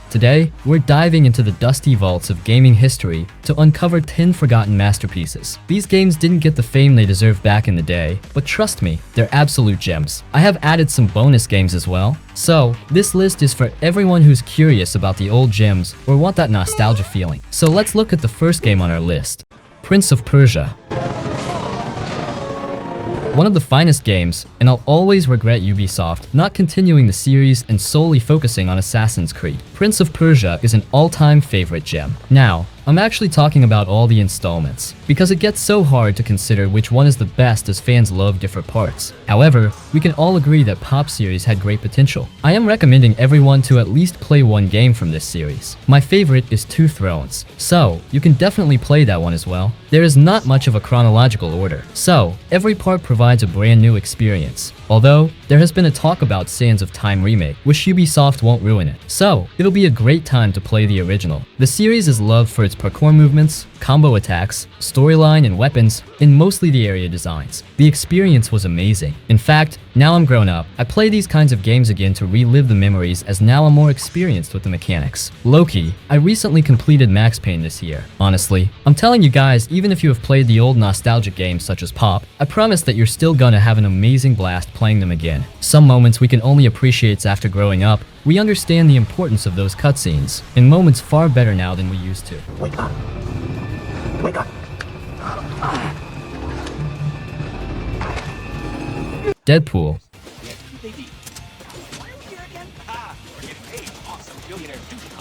Today, we're diving into the dusty vaults of gaming history to uncover 10 forgotten masterpieces. These games didn't get the fame they deserved back in the day, but trust me, they're absolute gems. I have added some bonus games as well. So, this list is for everyone who's curious about the old gems or want that nostalgia feeling. So let's look at the first game on our list, Prince of Persia. One of the finest games, and I'll always regret Ubisoft not continuing the series and solely focusing on Assassin's Creed. Prince of Persia is an all-time favorite gem. Now, I'm actually talking about all the installments, because it gets so hard to consider which one is the best as fans love different parts. However, we can all agree that Pop series had great potential. I am recommending everyone to at least play one game from this series. My favorite is Two Thrones, so you can definitely play that one as well. There is not much of a chronological order, so every part provides a brand new experience. Although, there has been a talk about Sands of Time remake, which Ubisoft won't ruin it. So, it'll be a great time to play the original. The series is loved for its parkour movements, combo attacks, storyline and weapons, and mostly the area designs. The experience was amazing. In fact, now I'm grown up, I play these kinds of games again to relive the memories as now I'm more experienced with the mechanics. Low-key, I recently completed Max Payne this year. Honestly, I'm telling you guys, even if you have played the old nostalgic games such as Pop, I promise that you're still gonna have an amazing blast playing them again. Some moments we can only appreciate after growing up, we understand the importance of those cutscenes, in moments far better now than we used to. Wake up. Wake up. Deadpool.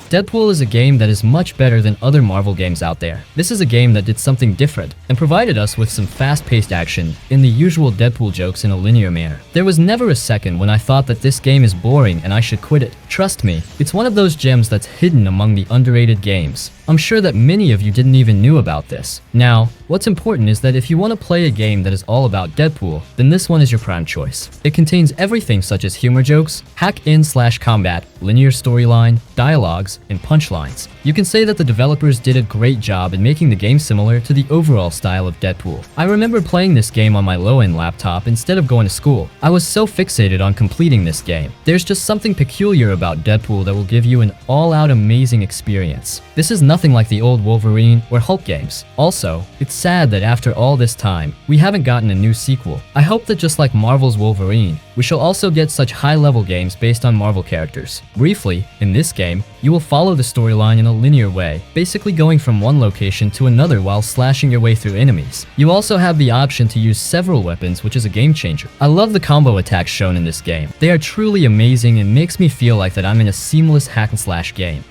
Deadpool is a game that is much better than other Marvel games out there. This is a game that did something different and provided us with some fast-paced action in the usual Deadpool jokes in a linear manner. There was never a second when I thought that this game is boring and I should quit it. Trust me, it's one of those gems that's hidden among the underrated games. I'm sure that many of you didn't even knew about this. Now, what's important is that if you want to play a game that is all about Deadpool, then this one is your prime choice. It contains everything such as humor jokes, hack-in/combat, linear storyline, dialogues, and punchlines. You can say that the developers did a great job in making the game similar to the overall style of Deadpool. I remember playing this game on my low-end laptop instead of going to school. I was so fixated on completing this game. There's just something peculiar about Deadpool that will give you an all-out amazing experience. This is nothing like the old Wolverine or Hulk games. Also, it's sad that after all this time, we haven't gotten a new sequel. I hope that just like Marvel's Wolverine, we shall also get such high-level games based on Marvel characters. Briefly, in this game, you will follow the storyline in a linear way, basically going from one location to another while slashing your way through enemies. You also have the option to use several weapons, which is a game changer. I love the combo attacks shown in this game. They are truly amazing and makes me feel like that I'm in a seamless hack-and-slash game.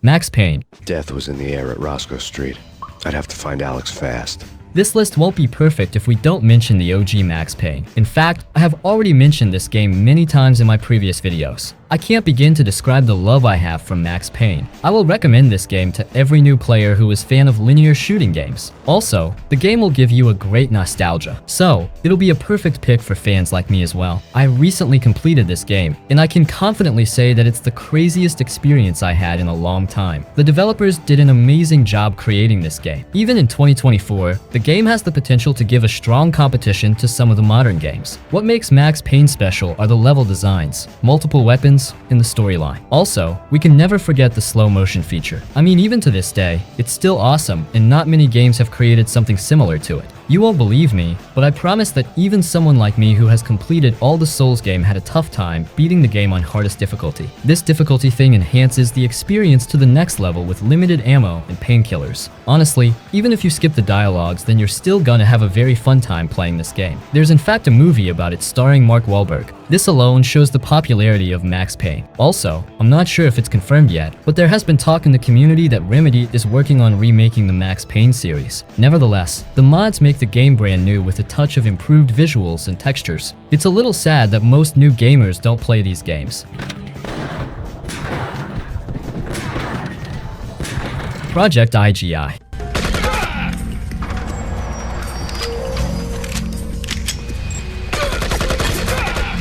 Max Payne. Death was in the air at Roscoe Street. I'd have to find Alex fast. This list won't be perfect if we don't mention the OG Max Payne. In fact, I have already mentioned this game many times in my previous videos. I can't begin to describe the love I have from Max Payne. I will recommend this game to every new player who is a fan of linear shooting games. Also, the game will give you a great nostalgia, so it'll be a perfect pick for fans like me as well. I recently completed this game, and I can confidently say that it's the craziest experience I had in a long time. The developers did an amazing job creating this game. Even in 2024, the game has the potential to give a strong competition to some of the modern games. What makes Max Payne special are the level designs, multiple weapons, and the storyline. Also, we can never forget the slow motion feature. I mean, even to this day, it's still awesome and not many games have created something similar to it. You won't believe me, but I promise that even someone like me who has completed all the Souls game had a tough time beating the game on hardest difficulty. This difficulty thing enhances the experience to the next level with limited ammo and painkillers. Honestly, even if you skip the dialogues, then you're still gonna have a very fun time playing this game. There's in fact a movie about it starring Mark Wahlberg. This alone shows the popularity of Max Payne. Also, I'm not sure if it's confirmed yet, but there has been talk in the community that Remedy is working on remaking the Max Payne series. Nevertheless, the mods make the game brand new with a touch of improved visuals and textures. It's a little sad that most new gamers don't play these games. Project IGI.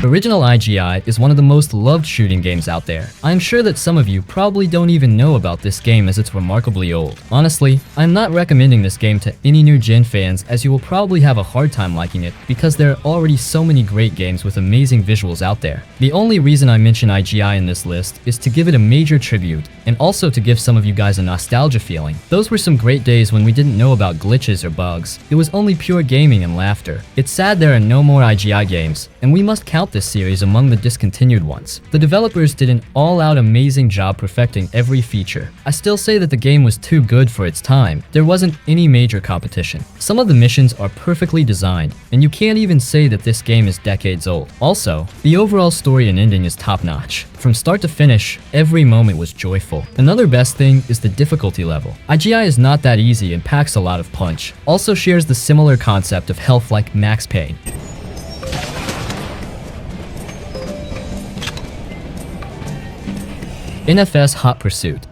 Original IGI is one of the most loved shooting games out there. I am sure that some of you probably don't even know about this game as it's remarkably old. Honestly, I am not recommending this game to any new gen fans as you will probably have a hard time liking it because there are already so many great games with amazing visuals out there. The only reason I mention IGI in this list is to give it a major tribute and also to give some of you guys a nostalgia feeling. Those were some great days when we didn't know about glitches or bugs. It was only pure gaming and laughter. It's sad there are no more IGI games, and we must count this series among the discontinued ones. The developers did an all-out amazing job perfecting every feature. I still say that the game was too good for its time. There wasn't any major competition. Some of the missions are perfectly designed, and you can't even say that this game is decades old. Also, the overall story and ending is top-notch. From start to finish, every moment was joyful. Another best thing is the difficulty level. IGI is not that easy and packs a lot of punch. Also shares the similar concept of health like Max Payne. NFS Hot Pursuit.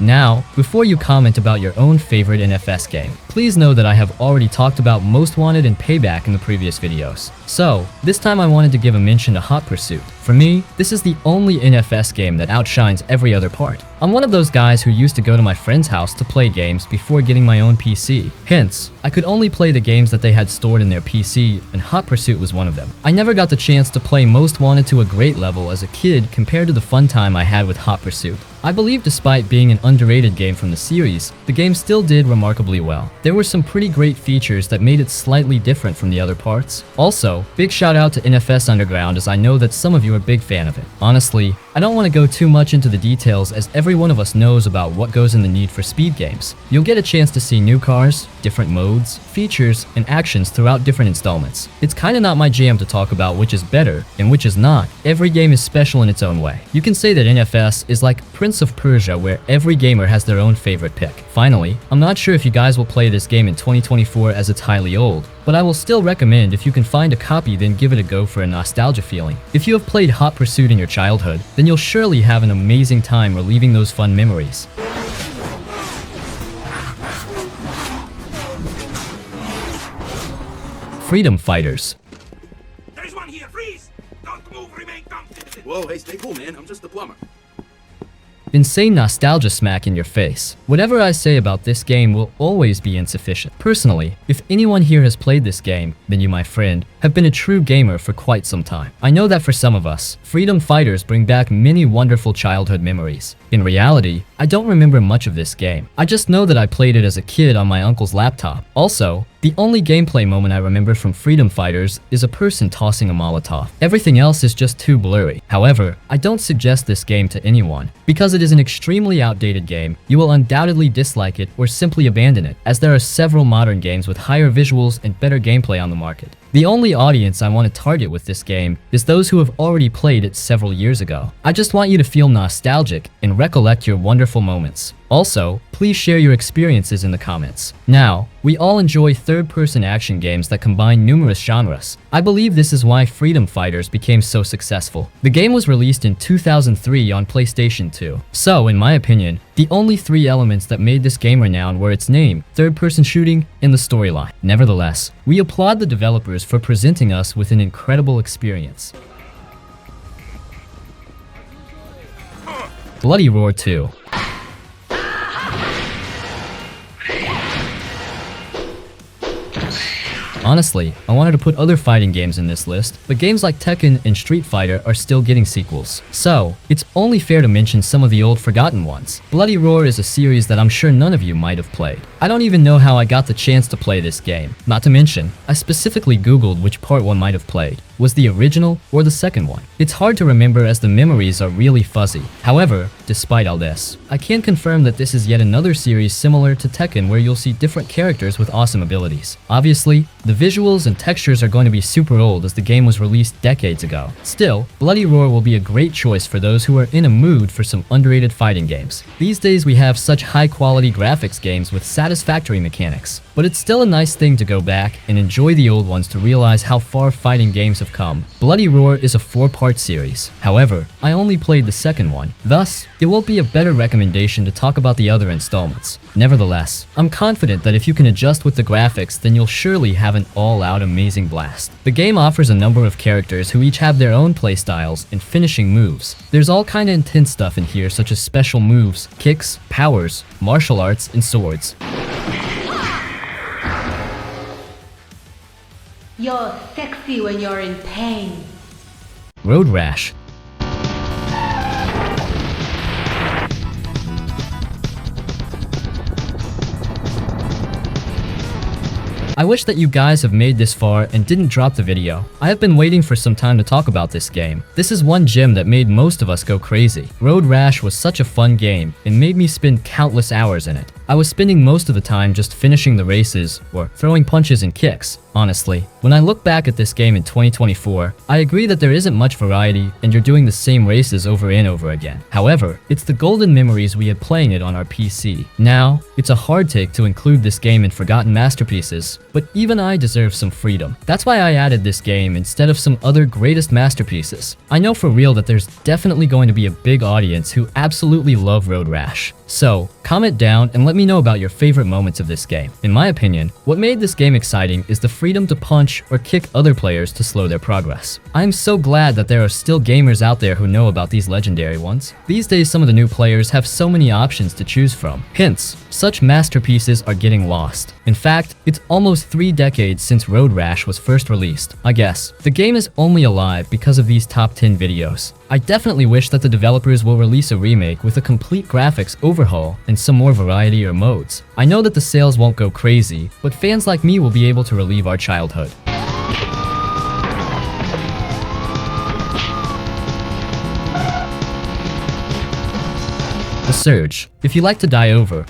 Now, before you comment about your own favorite NFS game, please know that I have already talked about Most Wanted and Payback in the previous videos. So, this time I wanted to give a mention to Hot Pursuit. For me, this is the only NFS game that outshines every other part. I'm one of those guys who used to go to my friend's house to play games before getting my own PC. Hence, I could only play the games that they had stored in their PC, and Hot Pursuit was one of them. I never got the chance to play Most Wanted to a great level as a kid compared to the fun time I had with Hot Pursuit. I believe despite being an underrated game from the series, the game still did remarkably well. There were some pretty great features that made it slightly different from the other parts. Also, big shout out to NFS Underground as I know that some of you are a big fan of it. Honestly, I don't want to go too much into the details as every one of us knows about what goes in the Need for Speed games. You'll get a chance to see new cars, different modes, features, and actions throughout different installments. It's kinda not my jam to talk about which is better and which is not. Every game is special in its own way. You can say that NFS is like Prince of Persia where every gamer has their own favorite pick. Finally, I'm not sure if you guys will play this game in 2024 as it's highly old, but I will still recommend if you can find a copy then give it a go for a nostalgia feeling. If you have played Hot Pursuit in your childhood, then you'll surely have an amazing time reliving those fun memories. Freedom Fighters. There's one here, freeze! Don't move, remain calm. Whoa, hey, stay cool, man. I'm just the plumber. Insane nostalgia smack in your face. Whatever I say about this game will always be insufficient. Personally, if anyone here has played this game, then you, my friend, have been a true gamer for quite some time. I know that for some of us, Freedom Fighters bring back many wonderful childhood memories. In reality, I don't remember much of this game. I just know that I played it as a kid on my uncle's laptop. Also, the only gameplay moment I remember from Freedom Fighters is a person tossing a Molotov. Everything else is just too blurry. However, I don't suggest this game to anyone. Because it is an extremely outdated game, you will undoubtedly dislike it or simply abandon it, as there are several modern games with higher visuals and better gameplay on the market. The only audience I want to target with this game is those who have already played it several years ago. I just want you to feel nostalgic and recollect your wonderful moments. Also, please share your experiences in the comments. Now, we all enjoy third-person action games that combine numerous genres. I believe this is why Freedom Fighters became so successful. The game was released in 2003 on PlayStation 2. So, in my opinion, the only three elements that made this game renowned were its name, third-person shooting, and the storyline. Nevertheless, we applaud the developers for presenting us with an incredible experience. Bloody Roar 2. Honestly, I wanted to put other fighting games in this list, but games like Tekken and Street Fighter are still getting sequels. So, it's only fair to mention some of the old forgotten ones. Bloody Roar is a series that I'm sure none of you might have played. I don't even know how I got the chance to play this game. Not to mention, I specifically googled which part one might have played. Was the original or the second one? It's hard to remember as the memories are really fuzzy. However, despite all this, I can confirm that this is yet another series similar to Tekken where you'll see different characters with awesome abilities. Obviously, the visuals and textures are going to be super old as the game was released decades ago. Still, Bloody Roar will be a great choice for those who are in a mood for some underrated fighting games. These days we have such high quality graphics games with satisfactory mechanics, but it's still a nice thing to go back and enjoy the old ones to realize how far fighting games have have come. Bloody Roar is a 4-part series. However, I only played the second one. Thus, it will be a better recommendation to talk about the other installments. Nevertheless, I'm confident that if you can adjust with the graphics, then you'll surely have an all-out amazing blast. The game offers a number of characters who each have their own playstyles and finishing moves. There's all kind of intense stuff in here, such as special moves, kicks, powers, martial arts, and swords. You're sexy when you're in pain. Road Rash. I wish that you guys have made this far and didn't drop the video. I have been waiting for some time to talk about this game. This is one gem that made most of us go crazy. Road Rash was such a fun game and made me spend countless hours in it. I was spending most of the time just finishing the races or throwing punches and kicks. Honestly, when I look back at this game in 2024, I agree that there isn't much variety and you're doing the same races over and over again. However, it's the golden memories we had playing it on our PC. Now, it's a hard take to include this game in forgotten masterpieces, but even I deserve some freedom. That's why I added this game instead of some other greatest masterpieces. I know for real that there's definitely going to be a big audience who absolutely love Road Rash. So, comment down and let me know about your favorite moments of this game. In my opinion, what made this game exciting is the freedom to punch or kick other players to slow their progress. I am so glad that there are still gamers out there who know about these legendary ones. These days, some of the new players have so many options to choose from. Hence, such masterpieces are getting lost. In fact, it's almost 3 decades since Road Rash was first released. I guess the game is only alive because of these top 10 videos. I definitely wish that the developers will release a remake with a complete graphics overhaul and some more variety or modes. I know that the sales won't go crazy, but fans like me will be able to relive our childhood. The Surge. If you like to die over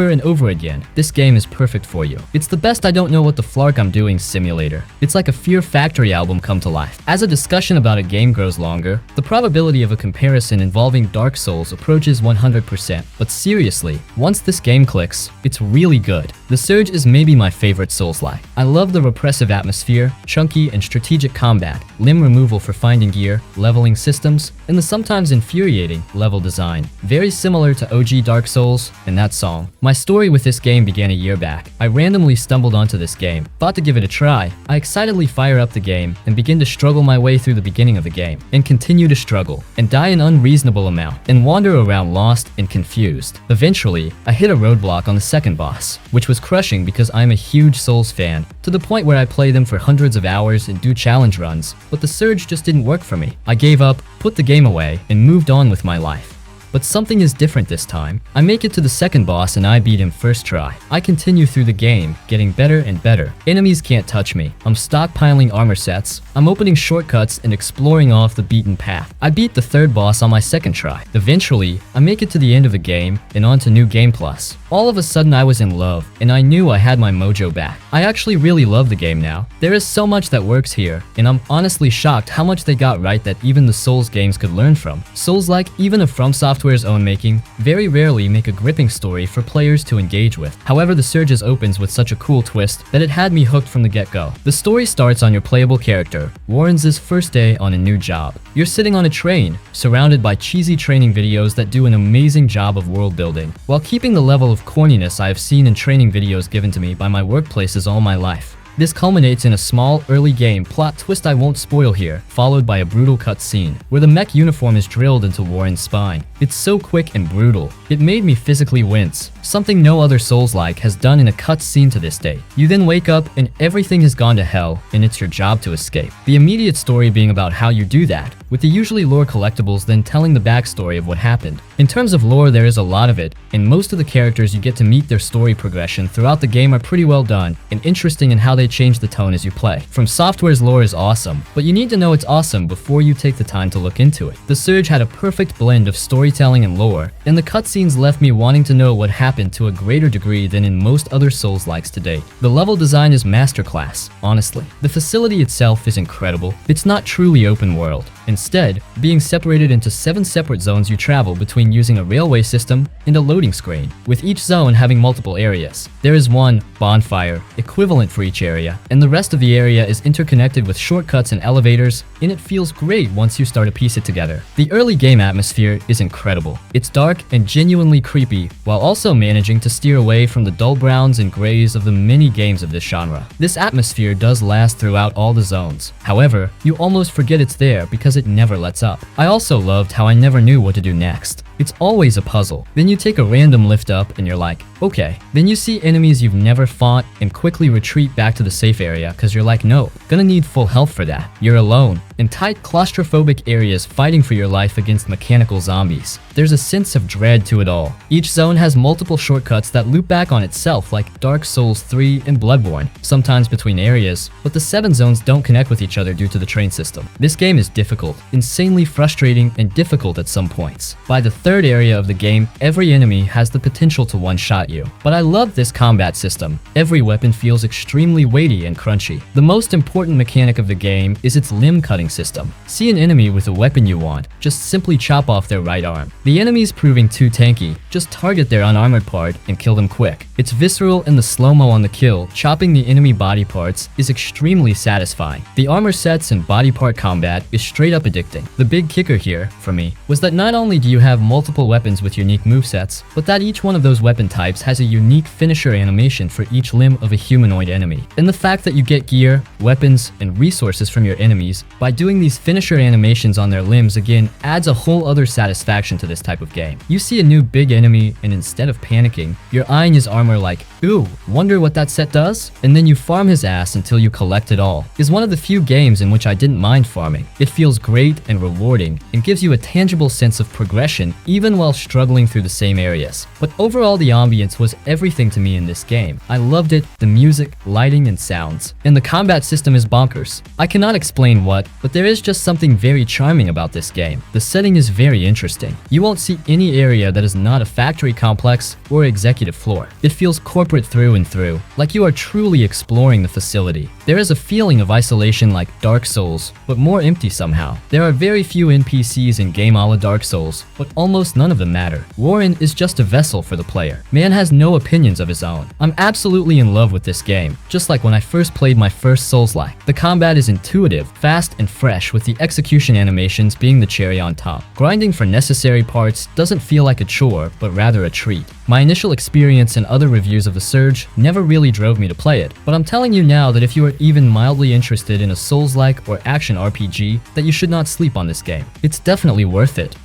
and over again, this game is perfect for you. It's the best I don't know what the flark I'm doing simulator. It's like a Fear Factory album come to life. As a discussion about a game grows longer, the probability of a comparison involving Dark Souls approaches 100%. But seriously, once this game clicks, it's really good. The Surge is maybe my favorite Souls-like. I love the repressive atmosphere, chunky and strategic combat, limb removal for finding gear, leveling systems, and the sometimes infuriating level design. Very similar to OG Dark Souls and that song. My story with this game began a year back. I randomly stumbled onto this game, thought to give it a try. I excitedly fire up the game and begin to struggle my way through the beginning of the game, and continue to struggle, and die an unreasonable amount, and wander around lost and confused. Eventually, I hit a roadblock on the second boss, which was crushing because I'm a huge Souls fan, to the point where I play them for hundreds of hours and do challenge runs, but the Surge just didn't work for me. I gave up, put the game away, and moved on with my life. But something is different this time. I make it to the second boss and I beat him first try. I continue through the game, getting better and better. Enemies can't touch me. I'm stockpiling armor sets. I'm opening shortcuts and exploring off the beaten path. I beat the third boss on my second try. Eventually, I make it to the end of the game and on to New Game Plus. All of a sudden I was in love, and I knew I had my mojo back. I actually really love the game now. There is so much that works here, and I'm honestly shocked how much they got right that even the Souls games could learn from. Souls-like, even if From Software's own making, very rarely make a gripping story for players to engage with. However, the Surges opens with such a cool twist that it had me hooked from the get-go. The story starts on your playable character, Warren's first day on a new job. You're sitting on a train, surrounded by cheesy training videos that do an amazing job of world building, while keeping the level of corniness I have seen in training videos given to me by my workplaces all my life. This culminates in a small, early game plot twist I won't spoil here, followed by a brutal cutscene, where the mech uniform is drilled into Warren's spine. It's so quick and brutal, it made me physically wince, something no other Souls-like has done in a cutscene to this day. You then wake up and everything has gone to hell, and it's your job to escape. The immediate story being about how you do that, with the usually lore collectibles then telling the backstory of what happened. In terms of lore, there is a lot of it, and most of the characters you get to meet their story progression throughout the game are pretty well done, and interesting in how they change the tone as you play. From Software's lore is awesome, but you need to know it's awesome before you take the time to look into it. The Surge had a perfect blend of storytelling and lore, and the cutscenes left me wanting to know what happened to a greater degree than in most other Souls-likes to date. The level design is masterclass, honestly. The facility itself is incredible. It's not truly open world. Instead, being separated into 7 separate zones you travel between using a railway system and a loading screen, with each zone having multiple areas. There is one bonfire, equivalent for each area, and the rest of the area is interconnected with shortcuts and elevators, and it feels great once you start to piece it together. The early game atmosphere is incredible. It's dark and genuinely creepy, while also managing to steer away from the dull browns and grays of the many games of this genre. This atmosphere does last throughout all the zones. However, you almost forget it's there because it never lets up. I also loved how I never knew what to do next. It's always a puzzle. Then you take a random lift up and you're like, okay. Then you see enemies you've never fought and quickly retreat back to the safe area because you're like, no, gonna need full health for that. You're alone, in tight claustrophobic areas fighting for your life against mechanical zombies. There's a sense of dread to it all. Each zone has multiple shortcuts that loop back on itself like Dark Souls 3 and Bloodborne, sometimes between areas, but the 7 zones don't connect with each other due to the train system. This game is difficult, insanely frustrating, and difficult at some points. By the third area of the game, every enemy has the potential to one-shot you. But I love this combat system. Every weapon feels extremely weighty and crunchy. The most important mechanic of the game is its limb cutting system. See an enemy with a weapon you want, just simply chop off their right arm. The enemies proving too tanky, just target their unarmored part and kill them quick. It's visceral and the slow-mo on the kill, chopping the enemy body parts, is extremely satisfying. The armor sets and body part combat is straight up addicting. The big kicker here, for me, was that not only do you have multiple weapons with unique movesets, but that each one of those weapon types has a unique finisher animation for each limb of a humanoid enemy. And the fact that you get gear, weapons, and resources from your enemies by doing these finisher animations on their limbs again adds a whole other satisfaction to this type of game. You see a new big enemy and instead of panicking, you're eyeing his armor like, ooh, wonder what that set does? And then you farm his ass until you collect it all. It's one of the few games in which I didn't mind farming. It feels great and rewarding and gives you a tangible sense of progression even while struggling through the same areas. But overall the ambience was everything to me in this game. I loved it, the music, lighting, and sounds. And the combat system is bonkers. I cannot explain what, but there is just something very charming about this game. The setting is very interesting. You won't see any area that is not a factory complex or executive floor. It feels corporate through and through, like you are truly exploring the facility. There is a feeling of isolation like Dark Souls, but more empty somehow. There are very few NPCs in game a la Dark Souls, but almost none of them matter. Warren is just a vessel for the player. Man has no opinions of his own. I'm absolutely in love with this game, just like when I first played my first Souls-like. The combat is intuitive, fast, and fresh, with the execution animations being the cherry on top. Grinding for necessary parts doesn't feel like a chore, but rather a treat. My initial experience and other reviews of The Surge never really drove me to play it, but I'm telling you now that if you are even mildly interested in a Souls-like or action RPG, that you should not sleep on this game. It's definitely worth it.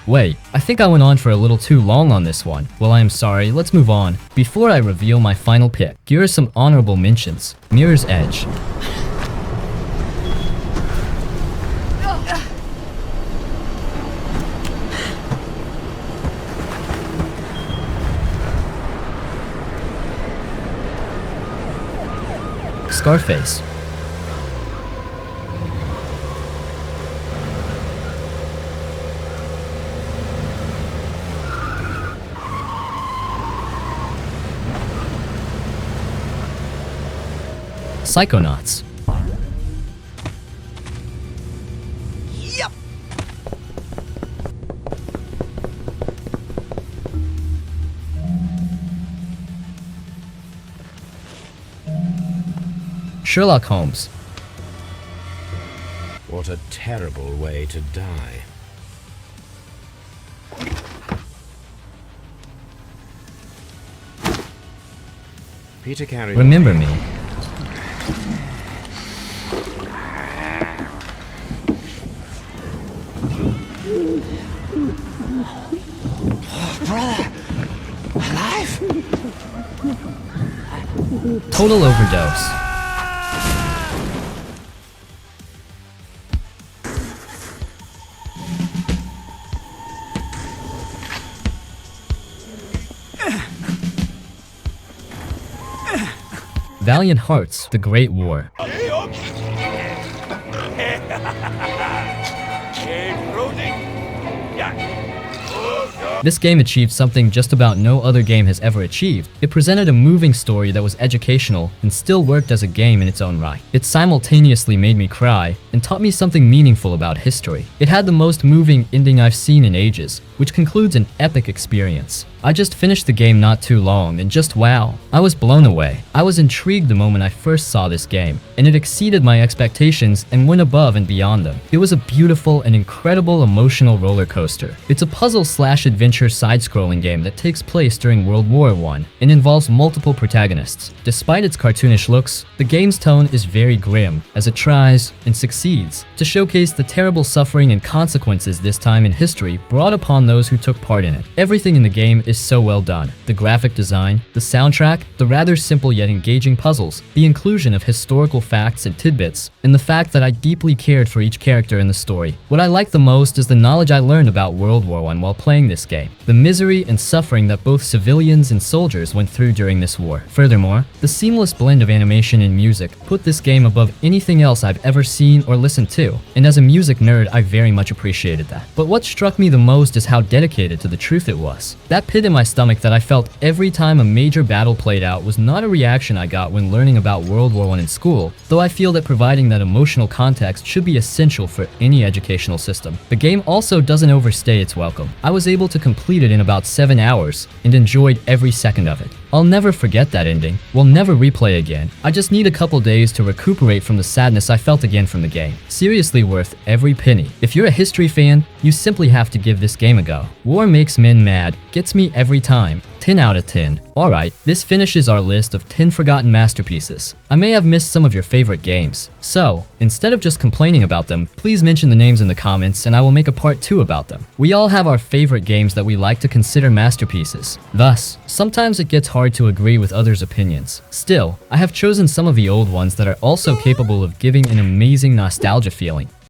Wait, I think I went on for a little too long on this one. Well, I am sorry, let's move on. Before I reveal my final pick, here are some honorable mentions. Mirror's Edge. Scarface. Psychonauts. Yep. Sherlock Holmes. What a terrible way to die. Peter carried Remember Me. Total Overdose. Valiant Hearts, The Great War. Hey, Rosie. Yeah. Oh, no. This game achieved something just about no other game has ever achieved. It presented a moving story that was educational and still worked as a game in its own right. It simultaneously made me cry and taught me something meaningful about history. It had the most moving ending I've seen in ages, which concludes an epic experience. I just finished the game not too long and just wow, I was blown away. I was intrigued the moment I first saw this game, and it exceeded my expectations and went above and beyond them. It was a beautiful and incredible emotional roller coaster. It's a puzzle/adventure side-scrolling game that takes place during World War I and involves multiple protagonists. Despite its cartoonish looks, the game's tone is very grim as it tries and succeeds to showcase the terrible suffering and consequences this time in history brought upon those who took part in it. Everything in the game is so well done. The graphic design, the soundtrack, the rather simple yet engaging puzzles, the inclusion of historical facts and tidbits, and the fact that I deeply cared for each character in the story. What I like the most is the knowledge I learned about World War I while playing this game, the misery and suffering that both civilians and soldiers went through during this war. Furthermore, the seamless blend of animation and music put this game above anything else I've ever seen or listened to, and as a music nerd, I very much appreciated that. But what struck me the most is how dedicated to the truth it was. That pit in my stomach that I felt every time a major battle played out was not a reaction I got when learning about World War I in school, though I feel that providing that emotional context should be essential for any educational system. The game also doesn't overstay its welcome. I was able to complete it in about 7 hours and enjoyed every second of it. I'll never forget that ending. We'll never replay again. I just need a couple days to recuperate from the sadness I felt again from the game. Seriously worth every penny. If you're a history fan, you simply have to give this game a go. War Makes Men Mad gets me every time. 10 out of 10. Alright, this finishes our list of 10 forgotten masterpieces. I may have missed some of your favorite games. So, instead of just complaining about them, please mention the names in the comments and I will make a part 2 about them. We all have our favorite games that we like to consider masterpieces. Thus, sometimes it gets hard to agree with others' opinions. Still, I have chosen some of the old ones that are also capable of giving an amazing nostalgia feeling.